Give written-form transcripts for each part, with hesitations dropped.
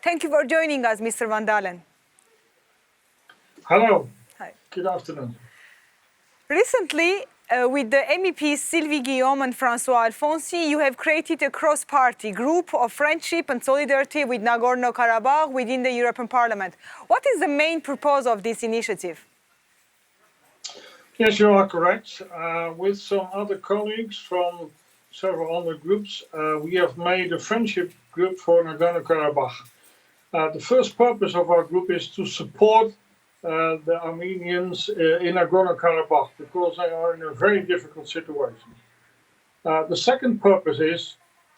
Thank you for joining us, Mr. Van Dalen. Hello. Hi. Good afternoon. Recently, with the MEPs Sylvie Guillaume and François Alfonsi, you have created a cross-party group of friendship and solidarity with Nagorno Karabakh within the European Parliament. What is the main purpose of this initiative? Yes, you are correct. With some other colleagues from several other groups, we have made a friendship group for Nagorno Karabakh. The first purpose of our group is to support the Armenians in Nagorno Karabakh because they are in a very difficult situation. The second purpose is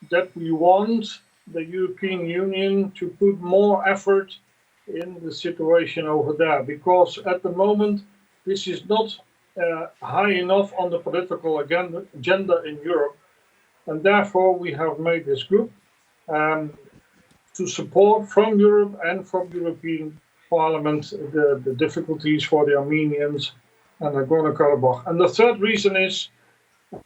that we want the European Union to put more effort in the situation over there because at the moment this is not high enough on the political agenda in Europe, and therefore we have made this group to support from Europe and from European Parliament the difficulties for the Armenians and Nagorno-Karabakh. And the third reason is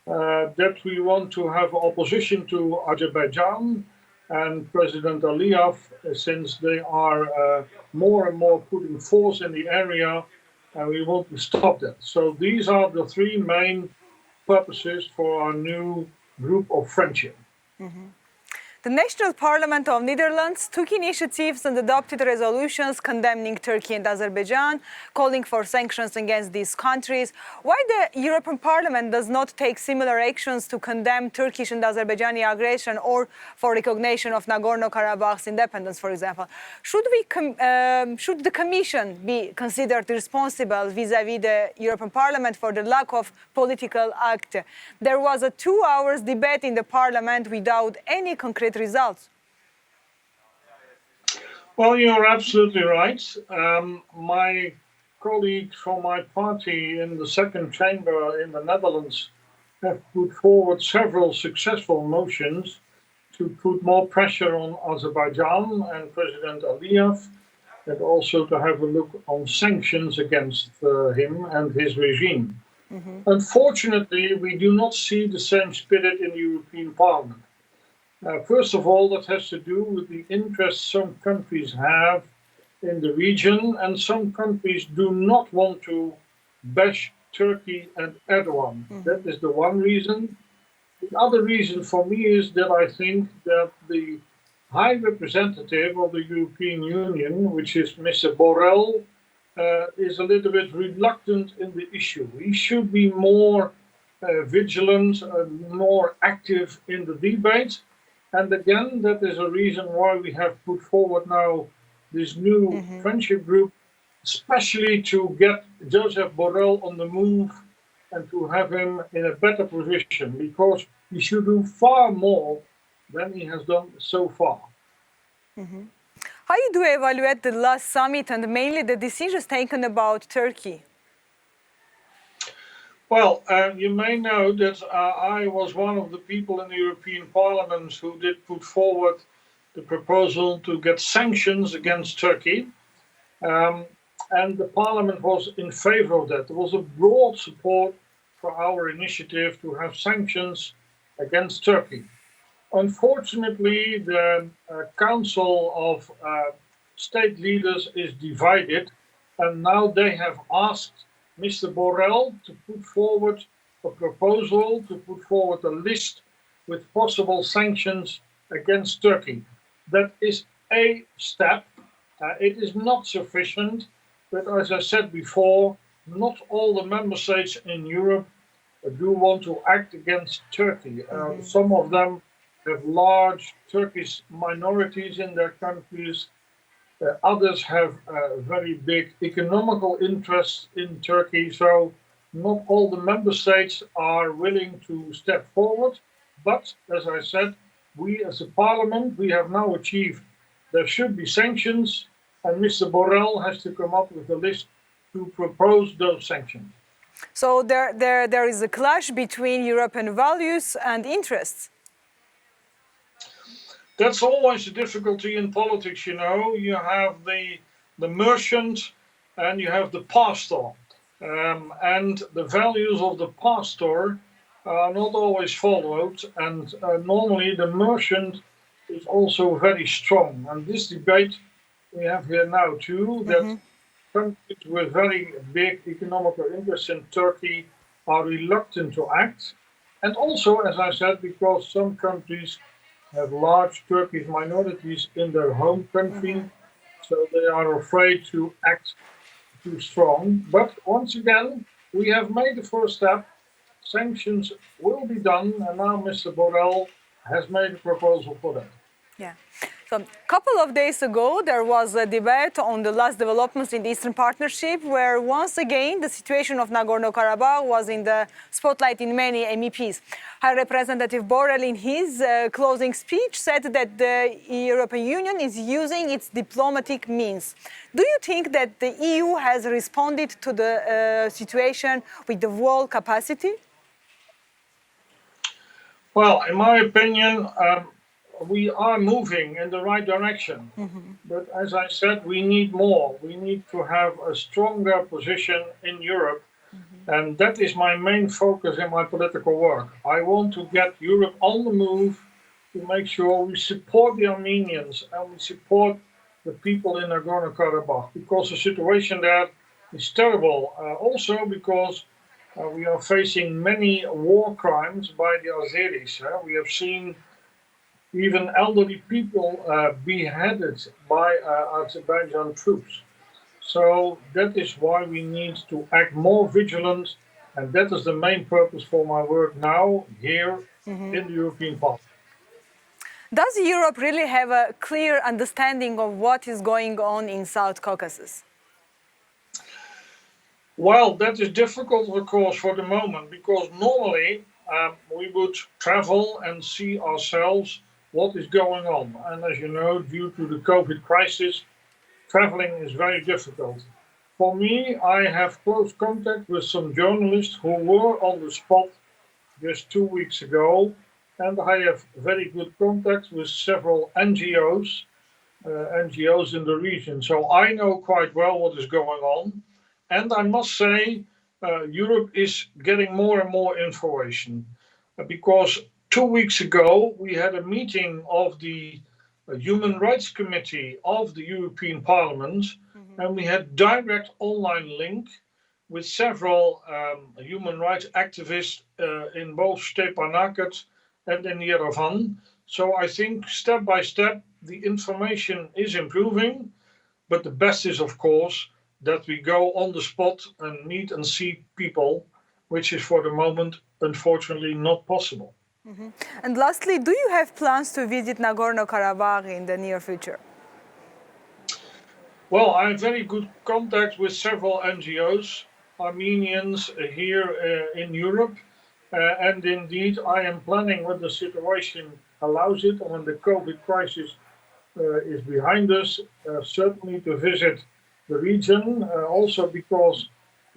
that we want to have opposition to Azerbaijan and President Aliyev, since they are more and more putting force in the area, and we want to stop that. So these are the three main purposes for our new group of friendship. Mm-hmm. The National Parliament of Netherlands took initiatives and adopted resolutions condemning Turkey and Azerbaijan, calling for sanctions against these countries. Why the European Parliament does not take similar actions to condemn Turkish and Azerbaijani aggression or for recognition of Nagorno-Karabakh's independence, for example? Should the Commission be considered responsible vis-à-vis the European Parliament for the lack of political act? There was a 2-hour debate in the Parliament without any concrete results. Well, you're absolutely right. My colleagues from my party in the second chamber in the Netherlands have put forward several successful motions to put more pressure on Azerbaijan and President Aliyev, and also to have a look on sanctions against him and his regime. Mm-hmm. Unfortunately, we do not see the same spirit in the European Parliament. First of all, that has to do with the interest some countries have in the region, and some countries do not want to bash Turkey and Erdogan. Mm-hmm. That is the one reason. The other reason for me is that I think that the High Representative of the European Union, which is Mr. Borrell, is a little bit reluctant in the issue. He should be more vigilant and more active in the debate. And again, that is a reason why we have put forward now this new friendship group, especially to get Joseph Borrell on the move and to have him in a better position, because he should do far more than he has done so far. Mm-hmm. How do you evaluate the last summit and mainly the decisions taken about Turkey? Well, you may know that I was one of the people in the European Parliament who did put forward the proposal to get sanctions against Turkey. And the Parliament was in favor of that. There was a broad support for our initiative to have sanctions against Turkey. Unfortunately, the Council of State Leaders is divided, and now they have asked Mr. Borrell to put forward a proposal, to put forward a list with possible sanctions against Turkey. That is a step. It is not sufficient, but as I said before, not all the member states in Europe do want to act against Turkey. Some of them have large Turkish minorities in their countries. Others have very big economical interests in Turkey, so not all the member states are willing to step forward. But, as I said, we as a parliament, we have now achieved there should be sanctions, and Mr. Borrell has to come up with a list to propose those sanctions. So there is a clash between European values and interests. That's always a difficulty in politics, you know. You have the merchant and you have the pastor. And the values of the pastor are not always followed. And normally the merchant is also very strong. And this debate we have here now too, that countries with very big economical interests in Turkey are reluctant to act. And also, as I said, because some countries have large Turkish minorities in their home country, so they are afraid to act too strong. But once again, we have made the first step. Sanctions will be done, and now Mr. Borrell has made a proposal for that. Yeah. So a couple of days ago, there was a debate on the last developments in the Eastern Partnership, where once again the situation of Nagorno-Karabakh was in the spotlight in many MEPs. High Representative Borrell, in his closing speech, said that the European Union is using its diplomatic means. Do you think that the EU has responded to the situation with the whole capacity? Well, in my opinion, we are moving in the right direction. But as I said, we need more. We need to have a stronger position in Europe. And that is my main focus in my political work. I want to get Europe on the move to make sure we support the Armenians and we support the people in Nagorno Karabakh, because the situation there is terrible. Also because we are facing many war crimes by the Azeris. We have seen even elderly people beheaded by Azerbaijan troops. So that is why we need to act more vigilant, and that is the main purpose for my work now here in the European Parliament. Does Europe really have a clear understanding of what is going on in South Caucasus? Well, that is difficult, of course, for the moment, because normally we would travel and see ourselves what is going on. And as you know, due to the COVID crisis, traveling is very difficult. For me, I have close contact with some journalists who were on the spot just 2 weeks ago, and I have very good contacts with several NGOs in the region. So I know quite well what is going on. And I must say, Europe is getting more and more information, because 2 weeks ago we had a meeting of the Human Rights Committee of the European Parliament, and we had direct online link with several human rights activists in both Stepanakert and in Yerevan. So I think step by step the information is improving, but the best is, of course, that we go on the spot and meet and see people, which is for the moment, unfortunately, not possible. And lastly, do you have plans to visit Nagorno-Karabakh in the near future? Well, I have very good contact with several NGOs, Armenians here in Europe. And indeed, I am planning, when the situation allows it, and when the COVID crisis is behind us, certainly to visit the region, also because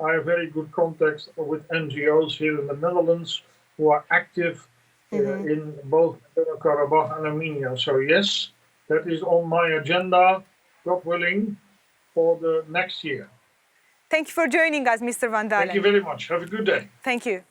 I have very good contacts with NGOs here in the Netherlands who are active in both Nagorno-Karabakh and Armenia. So yes, that is on my agenda, God willing, for the next year. Thank you for joining us, Mr. Van Dalen. Thank you very much. Have a good day. Thank you.